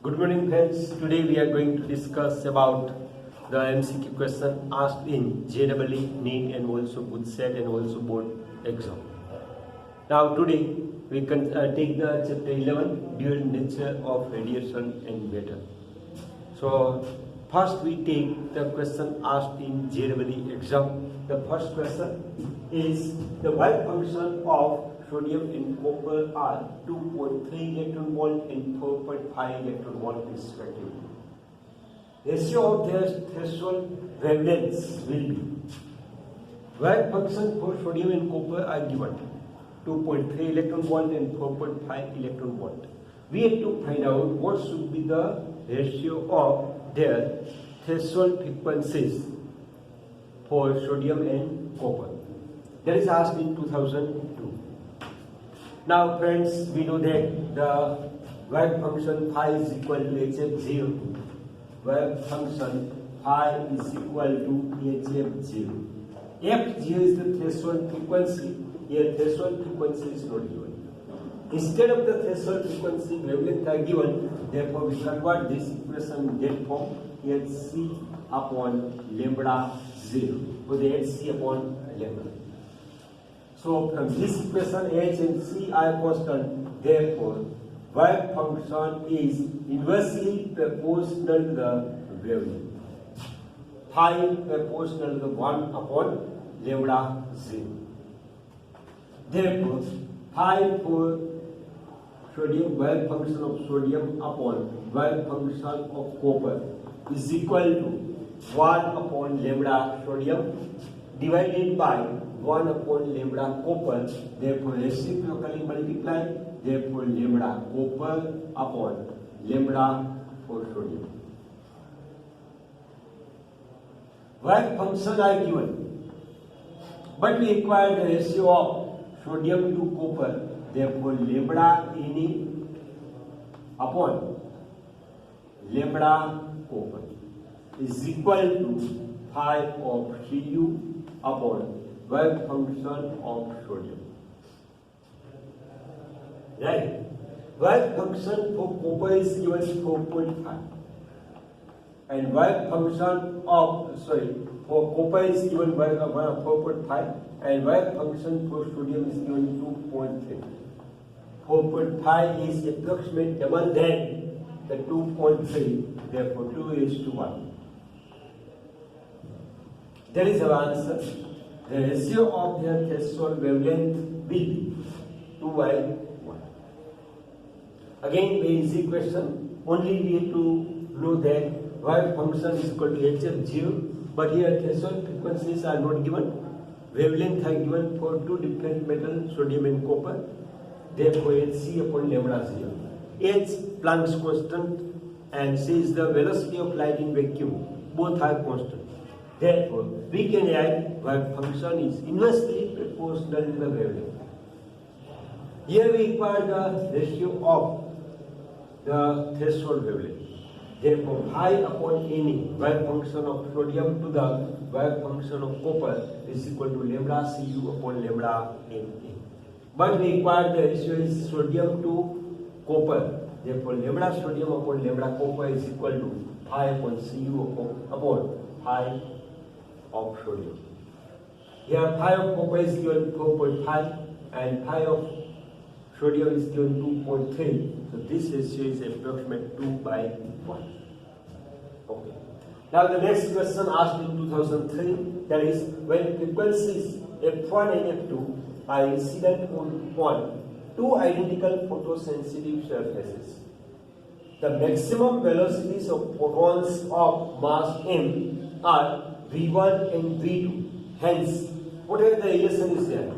Good morning friends. Today we are going to discuss about the MCQ question asked in JEE, Neet and also good set and also board exam. Now today we can take the chapter 11 dual nature of radiation and matter. So first we take the question asked in JEE exam. The first question is the wave function of sodium and copper are 2.3 electron volt and 4.5 electron volt respectively. Ratio of their threshold wavelengths will be wave function for sodium and copper are given 2.3 electron volt and 4.5 electron volt. We have to find out what should be the ratio of their threshold frequencies for sodium and copper. That is asked in 2002. Now friends, we know that the wave function phi is equal to HF0. Wave function phi is equal to HF0. F0 is the threshold frequency. Here threshold frequency is not given. Instead of the threshold frequency, wavelength are given. Therefore, we convert this equation in that form. Here C upon lambda 0. So the HC upon lambda. So from this equation H and C are constant, therefore wave function is inversely proportional to the wavelength. Phi proportional to 1 upon lambda 0. Therefore, phi for sodium, wave function of sodium upon wave function of copper is equal to 1 upon lambda sodium divided by 1 upon lambda copper, therefore reciprocally multiply, therefore lambda copper upon lambda for sodium. Wave function are given, but we require the ratio of sodium to copper, therefore lambda Ne upon lambda copper is equal to phi of Cu upon wave function of sodium. Right? Wave function for copper is given 4.5. And wave function of, for copper is given by 4.5 and wave function for sodium is given 2.3. 4.5 is approximate double than the 2.3, therefore 2 is to 1. That is our answer. The ratio of their threshold wavelength will be 2 by 1. Again, very easy question. Only we have to know that wave function is equal to HF0, but here threshold frequencies are not given. Wavelength are given for two different metals, sodium and copper. Therefore, Hc upon lambda 0. H Planck's constant and C is the velocity of light in vacuum. Both are constant. Therefore, we can write wave function is inversely proportional to the wavelength. Here we require the ratio of the threshold wavelength. Therefore, phi upon Ne, wave function of sodium to the wave function of copper is equal to lambda Cu upon lambda Ne. But we require the ratio is sodium to copper. Therefore, lambda sodium upon lambda copper is equal to phi upon Cu upon phi of sodium. Here phi of copper is given 4.5 and phi of sodium is given 2.3. So this ratio is approximate 2 by 1. Okay. Now the next question asked in 2003, that is when frequencies F1 and F2 are incident on two identical photosensitive surfaces, the maximum velocities of photons of mass m are V1 and V2. Hence, whatever the relation is there,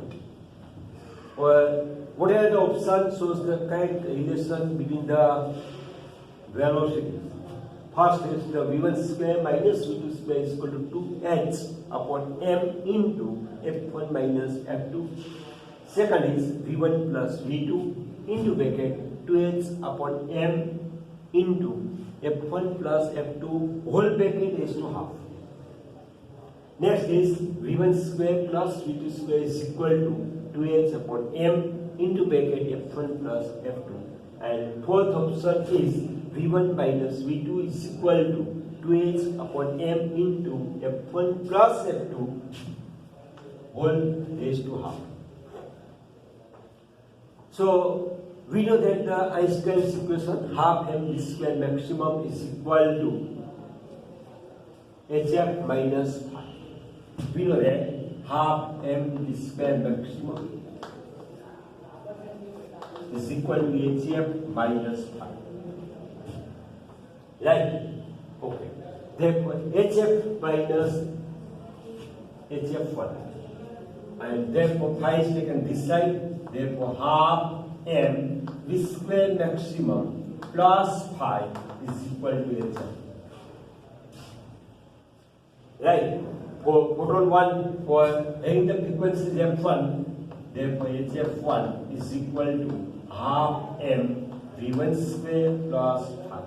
or whatever the option shows the correct relation between the velocities. First is the V1 square minus V2 square is equal to 2h upon m into F1 minus F2. Second is V1 plus V2 into bracket 2h upon m into F1 plus F2 whole bracket is to half. Next is V1 square plus V2 square is equal to 2h upon m into bracket F1 plus F2. And fourth option is V1 minus V2 is equal to 2h upon m into F1 plus F2 whole raised to half. So we know that the Einstein's equation half m square maximum is equal to hf minus phi. We know that half m square maximum is equal to hf minus phi. Right? Okay. Therefore, hf minus hf1, and therefore phi is taken this side. Therefore, half m v square maximum plus phi is equal to hf. Right? For photon 1, for having the frequency f1, therefore hf1 is equal to half m v1 square plus phi.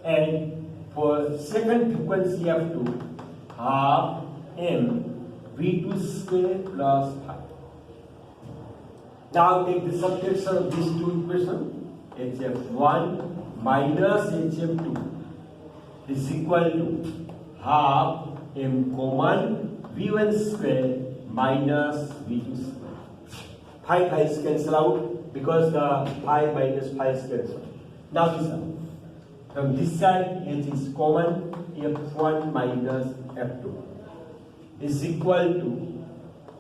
And for second frequency f2, half m v2 square plus phi. Now take the subtraction of these two equations. hf1 minus hf2 is equal to half m common v1 square minus v2 square. Phi is cancelled out because the phi minus phi is cancelled. Now this one. From this side, h is common, f1 minus f2 is equal to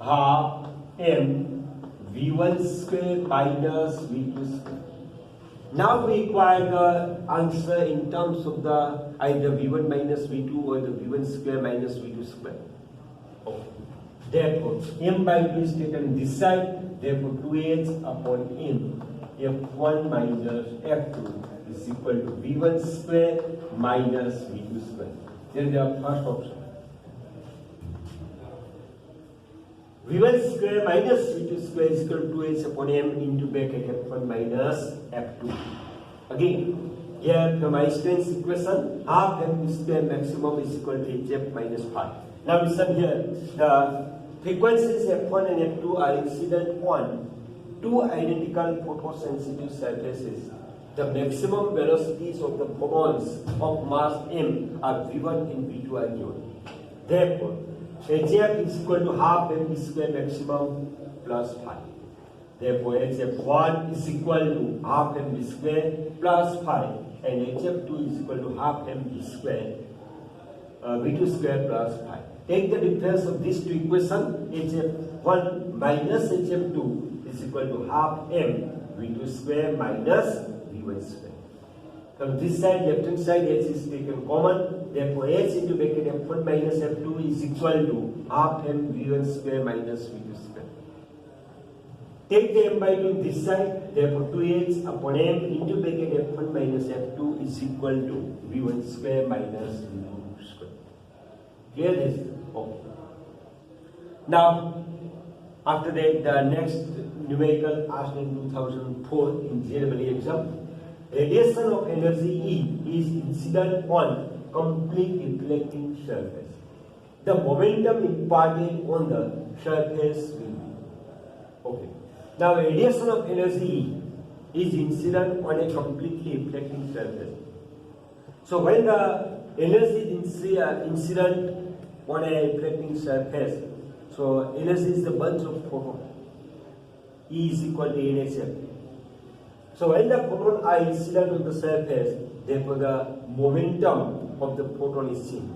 half m v1 square minus v2 square. Now we require the answer in terms of the either v1 minus v2 or the v1 square minus v2 square. Okay. Therefore, m by 2 is taken this side. Therefore, 2h upon m f1 minus f2 is equal to v1 square minus v2 square. Then the first option. v1 square minus v2 square is equal to 2h upon m into bracket f1 minus f2. Again, here from Einstein's equation, half m square maximum is equal to hf minus phi. Now listen here, the frequencies f1 and f2 are incident on two identical photosensitive surfaces. The maximum velocities of the photons of mass m are v1 and v2 are given. Therefore, hf is equal to half m square maximum plus phi. Therefore, hf1 is equal to half m square plus phi, and hf2 is equal to half m square v2 square plus phi. Take the difference of these two equations. hf1 minus hf2 is equal to half m v2 square minus v1 square. From this side, left hand side, h is taken common. Therefore, h into bracket f1 minus f2 is equal to half m v1 square minus v2 square. Take the m by 2 this side. Therefore, 2h upon m into bracket f1 minus f2 is equal to v1 square minus v2 square. Clear this? Okay. Now, after that, the next numerical asked in 2004 in JEE exam. Radiation of energy E is incident on complete reflecting surface. The momentum imparted on the surface will be. Okay. Now, radiation of energy E is incident on a completely reflecting surface. So, when the energy is incident on a reflecting surface, so energy is the bunch of photons. E is equal to NHF. So when the photons are incident on the surface, therefore the momentum of the photon is seen.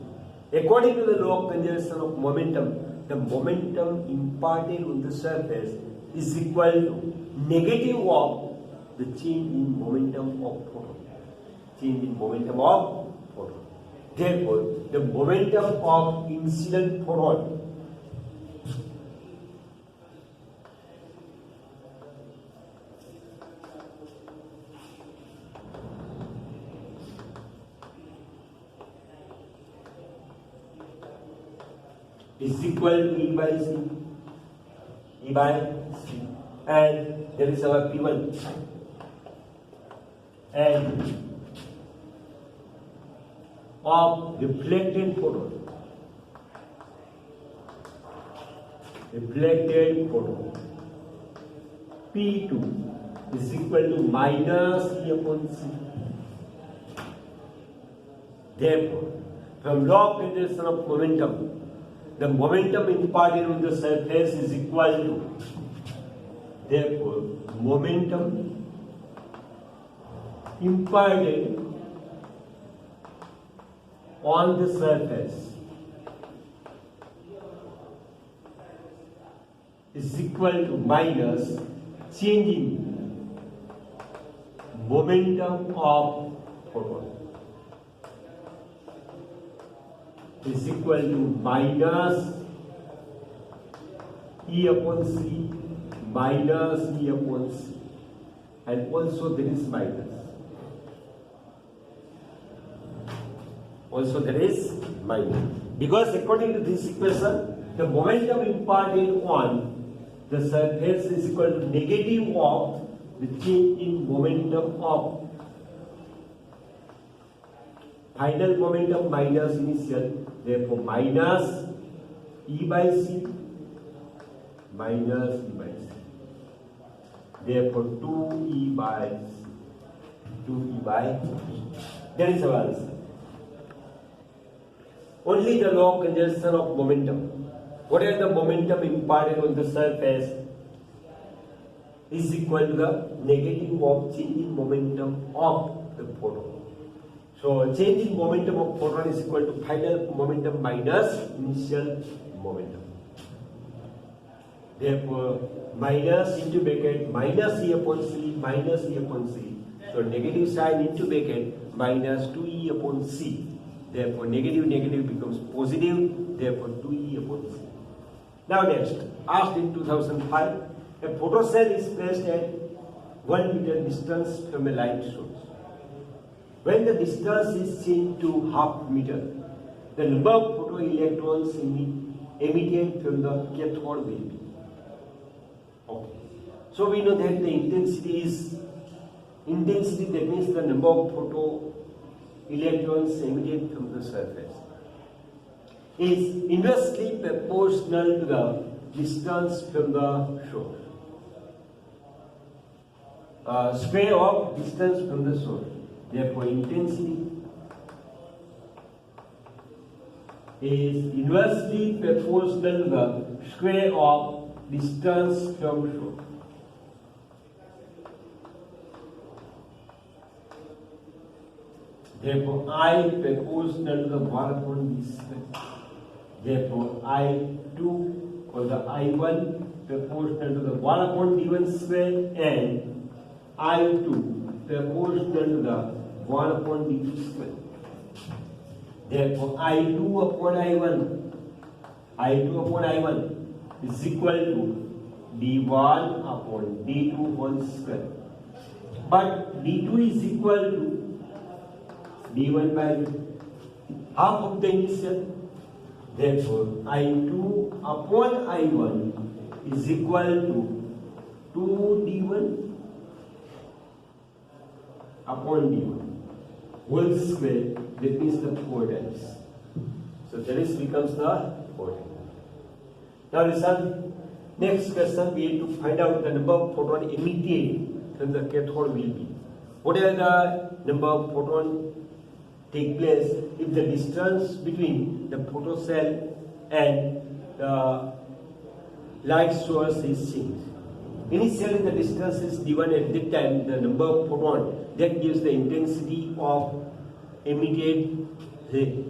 According to the law of conservation of momentum, the momentum imparted on the surface is equal to negative of the change in momentum of photon. Change in momentum of photon. Therefore, the momentum of incident photon is equal to E by C. E by C. And there is our P1. And of reflected photon. Reflected photon. P2 is equal to minus E upon C. Therefore, from law of conservation of momentum, the momentum imparted on the surface is equal to, therefore, momentum imparted on the surface is equal to minus change in momentum of photon is equal to minus E upon C minus E upon C, and also there is minus. Also there is minus. Because according to this equation, the momentum imparted on the surface is equal to negative of the change in momentum of final momentum minus initial, therefore minus E by C minus E by C, therefore 2E by C, 2E by C. That is our answer. Only the law of conservation of momentum. Whatever the momentum imparted on the surface is equal to the negative of change in momentum of the photon. So change in momentum of photon is equal to final momentum minus initial momentum. Therefore, minus into bracket minus E upon C minus E upon C. So negative sign into bracket minus 2E upon C. Therefore, negative negative becomes positive. Therefore, 2E upon C. Now next, asked in 2005, a photocell is placed at 1 meter distance from a light source. When the distance is changed to half meter, the number of photoelectrons emitted from the cathode will be. Okay. So we know that the intensity that means the number of photoelectrons emitted from the surface is inversely proportional to the distance from the source. Square of distance from the source. Therefore, intensity is inversely proportional to the square of distance from source. Therefore, I proportional to the 1 upon d square. Therefore, I2 or the I1 proportional to the 1 upon d1 square and I2 proportional to the 1 upon d2 square. Therefore, I2 upon I1 is equal to d1 upon d2 whole square. But d2 is equal to d1 by half of the initial. Therefore, I2 upon I1 is equal to 2d1 upon d1 whole square. That means the 4 times. So that is becomes the 4 times. Now listen, next question we have to find out the number of photon emitted from the cathode will be. Whatever the number of photon take place if the distance between the photocell and the light source is changed. Initially the distance is given at that time, the number of photon that gives the intensity of emitted ray.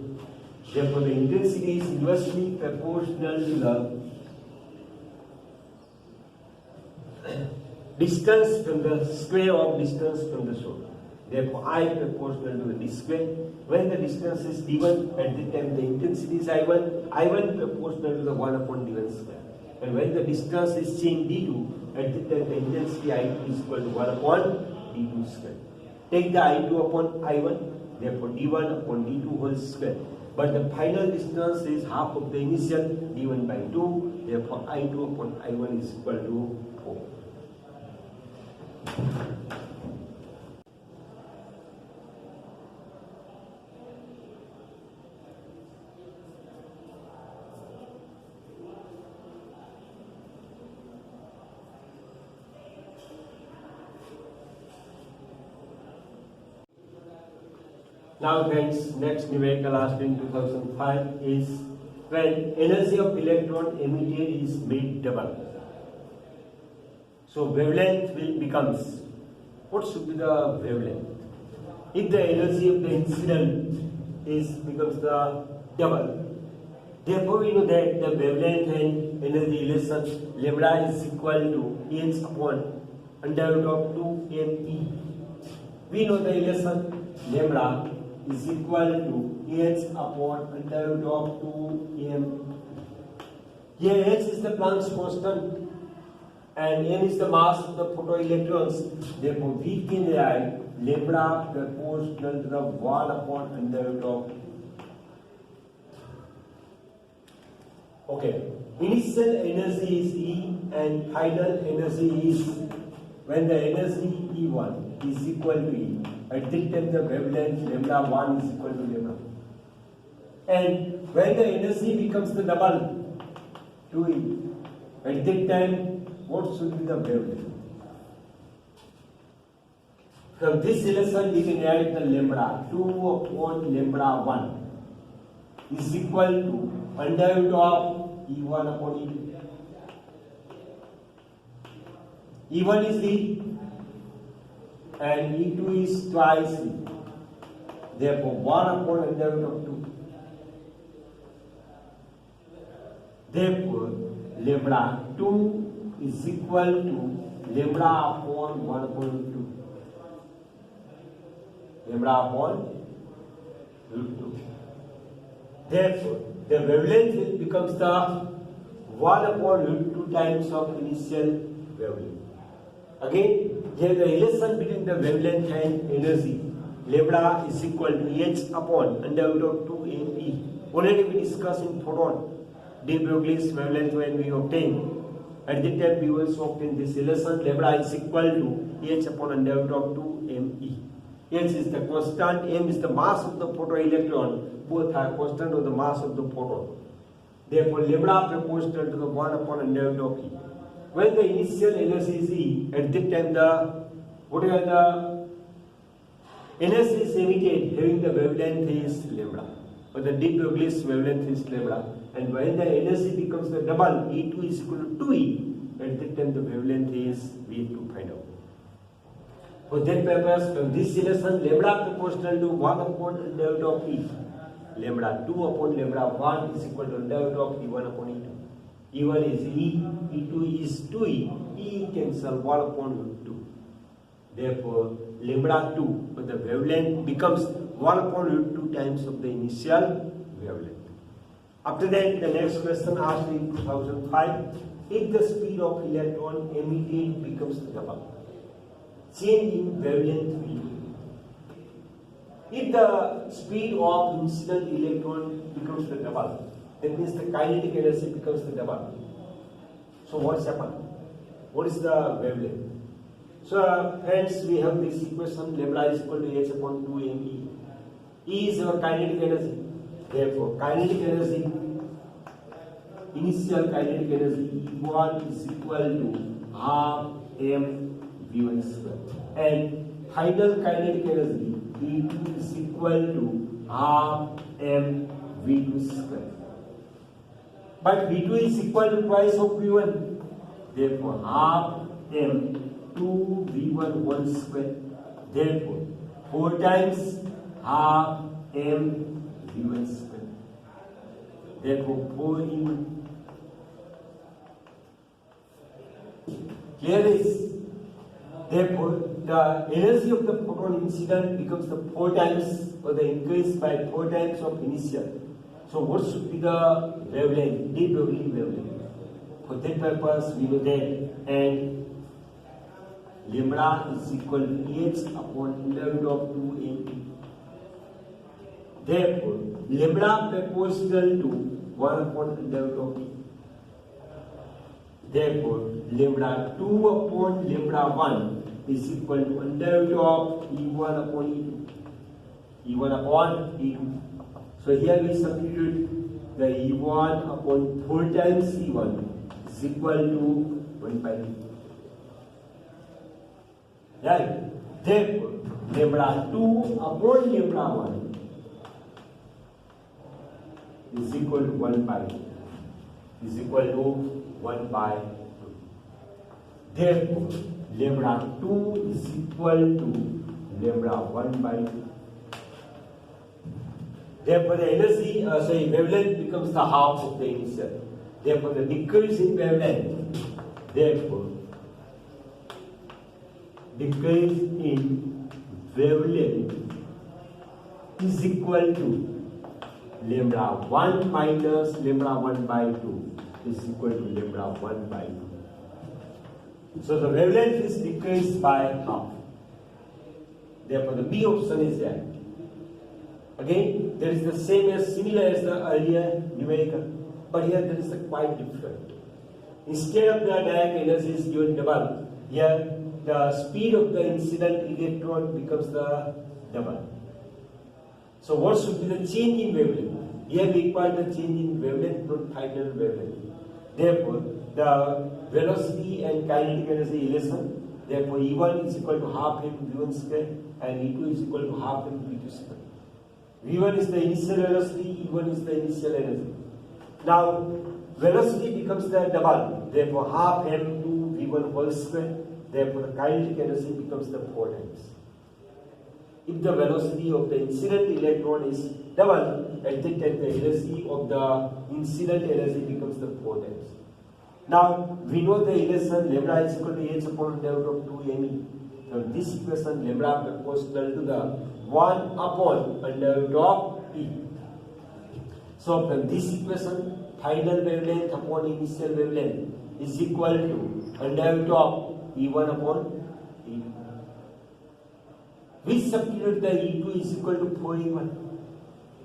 Therefore, the intensity is inversely proportional to the distance from the square of distance from the source. Therefore, I proportional to the d square. When the distance is d1, at that time the intensity is I1 proportional to the 1 upon d1 square. And when the distance is changed d2, at that time the intensity I2 is equal to 1 upon d2 square. Take the I2 upon I1, therefore d1 upon d2 whole square. But the final distance is half of the initial d1 by 2, therefore I2 upon I1 is equal to 4. Now friends, next numerical asked in 2005 is when energy of electron emitted is made double. So wavelength will becomes, what should be the wavelength? If the energy of the incident becomes the double, therefore we know that the wavelength and energy relation lambda is equal to h upon under root of 2me. We know the relation lambda is equal to h upon under root of 2m. Here h is the Planck's constant and m is the mass of the photoelectrons. Therefore we can write lambda proportional to the 1 upon under root of. Okay, initial energy is E and final energy is, when the energy E1 is equal to E, at this time the wavelength lambda 1 is equal to lambda. And when the energy becomes the double 2E, at that time what should be the wavelength? From this relation we can write the lambda 2 upon lambda 1 is equal to under root of E1 upon E2. E1 is E and E2 is twice E. Therefore 1 upon under root of 2. Therefore lambda 2 is equal to lambda upon 1 upon 2. Lambda upon root 2. Therefore the wavelength becomes the 1 upon root 2 times of initial wavelength. Again, here the relation between the wavelength and energy, lambda is equal to h upon under root of 2me. Already we discussed in photon de Broglie's wavelength when we obtain. At the time we also obtain this relation, lambda is equal to h upon under root of 2me. H is the constant, m is the mass of the photoelectron. Both are constant of the mass of the photon. Therefore, lambda proportional to the 1 upon under root of E. When the initial energy is E, at that time whatever the energy is emitted having the wavelength is lambda, or the de Broglie's wavelength is lambda. And when the energy becomes the double, E2 is equal to 2E, at that time the wavelength is we have to find out. For that purpose, from this relation, lambda proportional to 1 upon under root of E. Lambda 2 upon lambda 1 is equal to under root of E1 upon E2. E1 is E, E2 is 2E, E cancel 1 upon root 2. Therefore, lambda 2, but the wavelength becomes 1 upon root 2 times of the initial wavelength. After that, the next question asked in 2005, if the speed of electron emitted becomes double, change in wavelength will be. If the speed of incident electron becomes the double, that means the kinetic energy becomes the double. So what has happened? What is the wavelength? So friends, we have this equation lambda is equal to h upon 2me. E is our kinetic energy. Therefore, kinetic energy, initial kinetic energy E1 is equal to half m v1 square. And final kinetic energy E2 is equal to half m v2 square. But v2 is equal to twice of v1. Therefore, half m 2 v1 1 square. Therefore, 4 times half m v1 square. Therefore, 4 e1. Clear this? Therefore, the energy of the photon incident becomes the 4 times, or the increase by 4 times of initial. So what should be the wavelength, de Broglie wavelength? For that purpose, we know that, and lambda is equal to h upon under root of 2me. Therefore, lambda proportional to 1 upon under root of e. Therefore, lambda 2 upon lambda 1 is equal to under root of E1 upon E2. E1 upon E2. So here we substitute the E1 upon 4 times E1 is equal to 1 by 2. Right? Therefore, lambda 2 upon lambda 1 is equal to 1 by 2. Is equal to 1 by 2. Therefore, lambda 2 is equal to lambda 1 by 2. Therefore, the energy, wavelength becomes the half of the initial. Therefore, the decrease in wavelength, therefore, decrease in wavelength is equal to lambda 1 minus lambda 1 by 2 is equal to lambda 1 by 2. So the wavelength is decreased by half. Therefore, the B option is there. Again, there is the similar as the earlier numerical, but here there is a quite different. Instead of the direct energy is given double, here the speed of the incident electron becomes the double. So what should be the change in wavelength? Here we require the change in wavelength, not final wavelength. Therefore, the velocity and kinetic energy relation, therefore E1 is equal to half m V1 square and E2 is equal to half m V2 square. V1 is the initial velocity, E1 is the initial energy. Now, velocity becomes the double, therefore half m2 V1 whole square, therefore the kinetic energy becomes the 4 times. If the velocity of the incident electron is double, at that time the energy of the incident energy becomes the 4 times. Now, we know the relation lambda is equal to h upon under root of 2me. So, this equation lambda proportional to the 1 upon under root of E. So, from this equation, final wavelength upon initial wavelength is equal to under root of E1 upon E2. We substitute the E2 is equal to 4E1.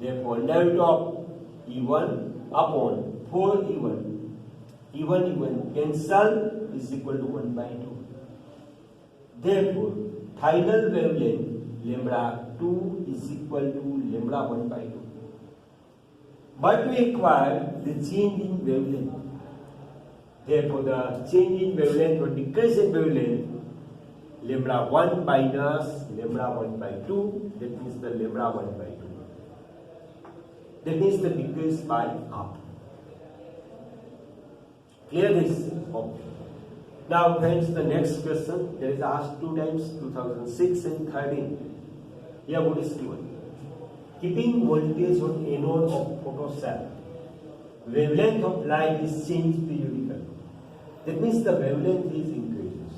Therefore, under root of E1 upon 4E1. E1 cancel is equal to 1 by 2. Therefore, final wavelength lambda 2 is equal to lambda 1 by 2. But we require the change in wavelength. Therefore, the change in wavelength or decrease in wavelength lambda 1 minus lambda 1 by 2, that means the lambda 1 by 2. That means the decrease by half. Clear this? Okay. Now, friends, the next question that is asked 2 times, 2006 and 13. Here, what is given? Keeping voltage on anode of photocell, wavelength of light is changed periodically. That means the wavelength is increases.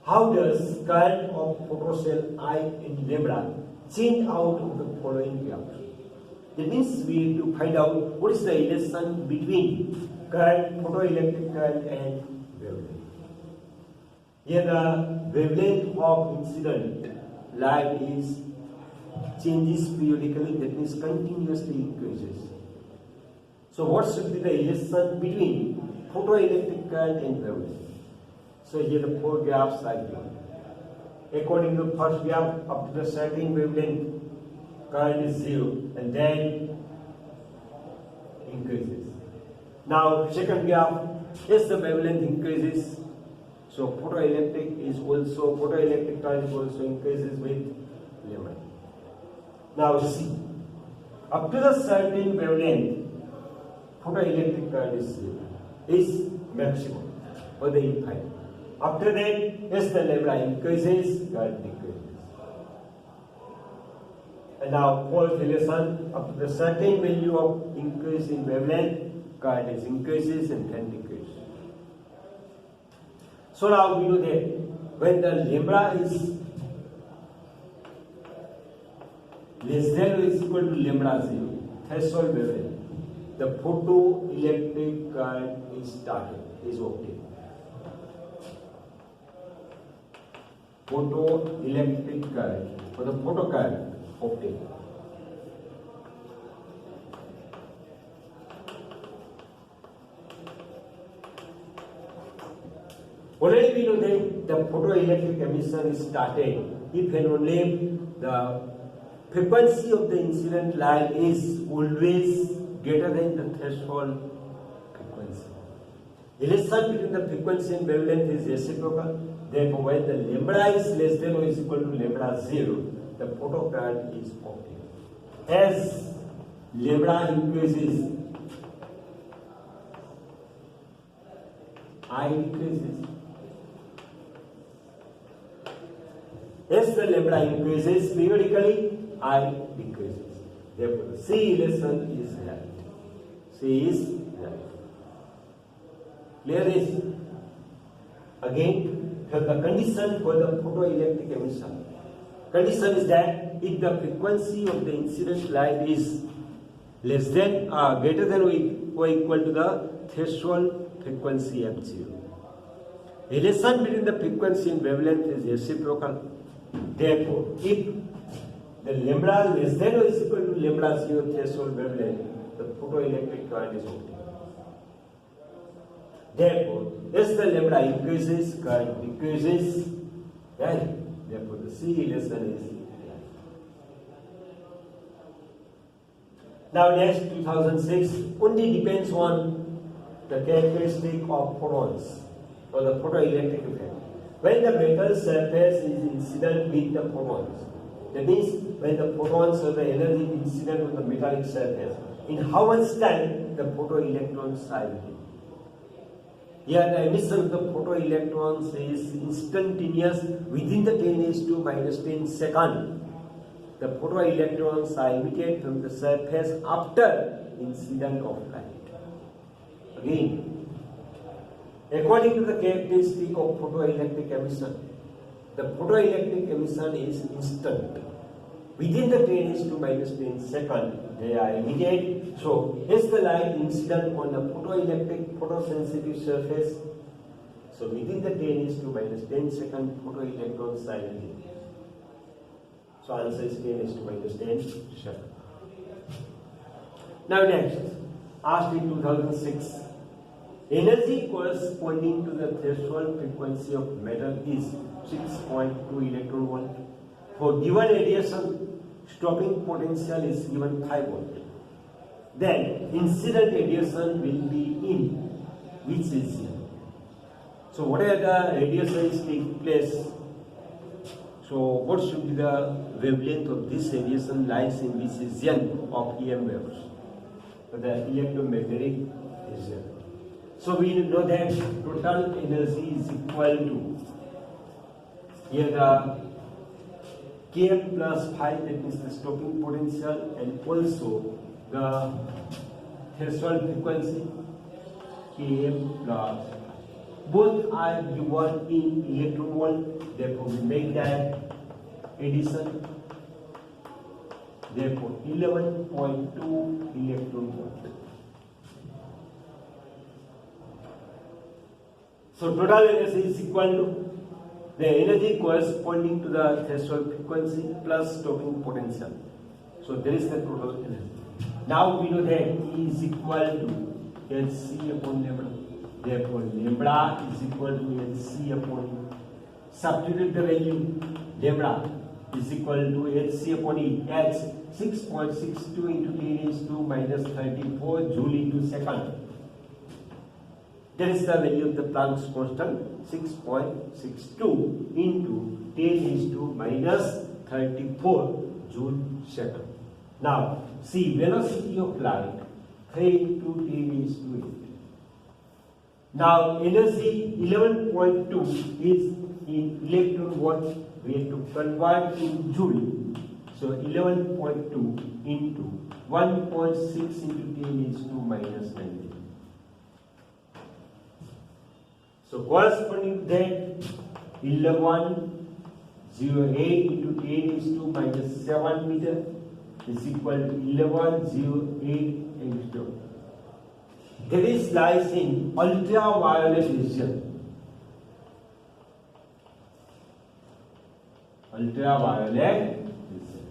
How does current of photocell I in lambda change out of the following graph? That means we need to find out what is the relation between current, photoelectric current and wavelength. Here the wavelength of incident light is changes periodically, that means continuously increases. So what should be the relation between photoelectric current and wavelength? So here the 4 graphs are given. According to the first graph, up to the certain wavelength, current is 0 and then increases. Now, second graph, as the wavelength increases, so photoelectric current also increases with lambda. Now see, up to the certain wavelength, photoelectric current is maximum or the infinite. After that, as the lambda increases, current decreases. And now, fourth relation, up to the certain value of increase in wavelength, current is increases and can decrease. So now we know that when the lambda is less than or is equal to lambda 0, threshold wavelength, the photoelectric current is started, is obtained. Photoelectric current or the photocurrent obtained. Already we know that the photoelectric emission is started if and only the frequency of the incident light is always greater than the threshold frequency. Relation between the frequency and wavelength is reciprocal. Therefore, when the lambda is less than or is equal to lambda 0, the photocurrent is obtained. As lambda increases, I decreases. As the lambda increases periodically, I decreases. Therefore, C relation is right. C is right. Clear this? Again, the condition for the photoelectric emission. Condition is that if the frequency of the incident light is less than greater than or equal to the threshold frequency f0. Relation between the frequency and wavelength is reciprocal. Therefore, if the lambda less than or is equal to lambda 0 threshold wavelength, the photoelectric current is obtained. Therefore, as the lambda increases, current decreases. Right? Therefore, the C relation is right. Now, next 2006 only depends on the characteristic of photons or the photoelectric effect. When the metal surface is incident with the photons, that means when the photons or the energy incident on the metallic surface, in how much time the photoelectrons are emitted. Here the emission of the photoelectrons is instantaneous within the 10⁻⁻10 second. The photoelectrons are emitted from the surface after incident of light. Again, according to the characteristic of photoelectric emission, the photoelectric emission is instant. Within the 10⁻⁻10 second, they are emitted. So, as the light incident on the photoelectric photosensitive surface, so within the 10⁻⁻10 second, photoelectrons are emitted. So, answer is 10⁻⁻10 second. Now, next, asked in 2006, energy corresponding to the threshold frequency of metal is 6.2 electron volt. For given radiation, stopping potential is given 5 volt. Then incident radiation will be in which region? So whatever the radiations take place, so what should be the wavelength of this radiation lies in which region of EM waves? So the electromagnetic region. So we know that total energy is equal to, here the Km plus phi, that means the stopping potential, and also the threshold frequency Km plus. Both are given in electron volt. Therefore, we make that addition. Therefore, 11.2 electron volt. So total energy is equal to the energy corresponding to the threshold frequency plus stopping potential. So there is the total energy. Now we know that E is equal to Hc upon lambda. Therefore, lambda is equal to Hc upon, substitute the value, lambda is equal to Hc upon E as 6.62 into 10 is to minus 34 joule into second. That is the value of the Planck's constant, 6.62 into 10 is to minus 34 joule second. Now, see, velocity of light 3 into 10 is to 8. Now, energy 11.2 is in electron volt. We have to convert in joule. So, 11.2 into 1.6 into 10 is to minus 90. So, corresponding to that, 1108 into 10 is to minus 7 meter is equal to 1108 angstrom. That is lies in ultraviolet region. Ultraviolet region.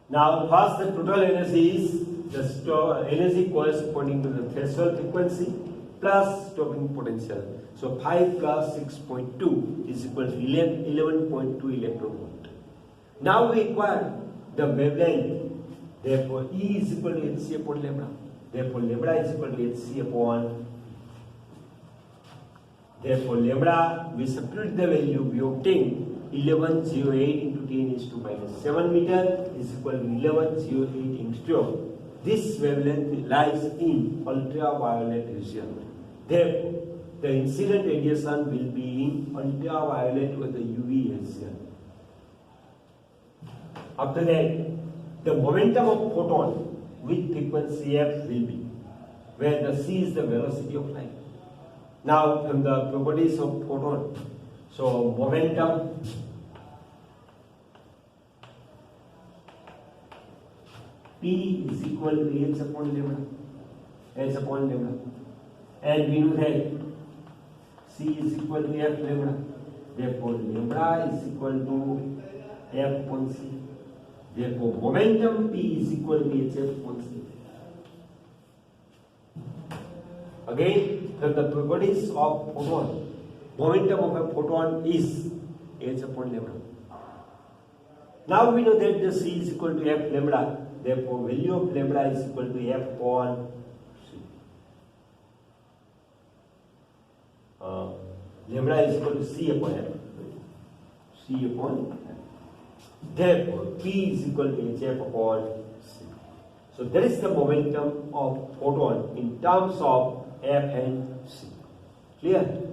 Now, first the total energy is the energy corresponding to the threshold frequency plus stopping potential. So 5 plus 6.2 is equal to 11.2 electron volt. Now we require the wavelength. Therefore, E is equal to Hc upon lambda. Therefore, lambda is equal to Hc upon. Therefore, lambda, we substitute the value, we obtain 1108 into 10 is to minus 7 meter is equal to 1108 into this wavelength lies in ultraviolet region. Therefore, the incident radiation will be in ultraviolet with the UV region. After that, the momentum of photon with frequency f will be, where the c is the velocity of light. Now, from the properties of photon, so momentum P is equal to h upon lambda, and we know that C is equal to f lambda. Therefore, lambda is equal to f upon C. Therefore, momentum P is equal to hf upon C. Again, from the properties of photon, momentum of a photon is h upon lambda. Now we know that the C is equal to f lambda. Therefore, value of lambda is equal to f upon C. Lambda is equal to C upon f. C upon f. Therefore, P is equal to hf upon C. So that is the momentum of photon in terms of f and C. Clear?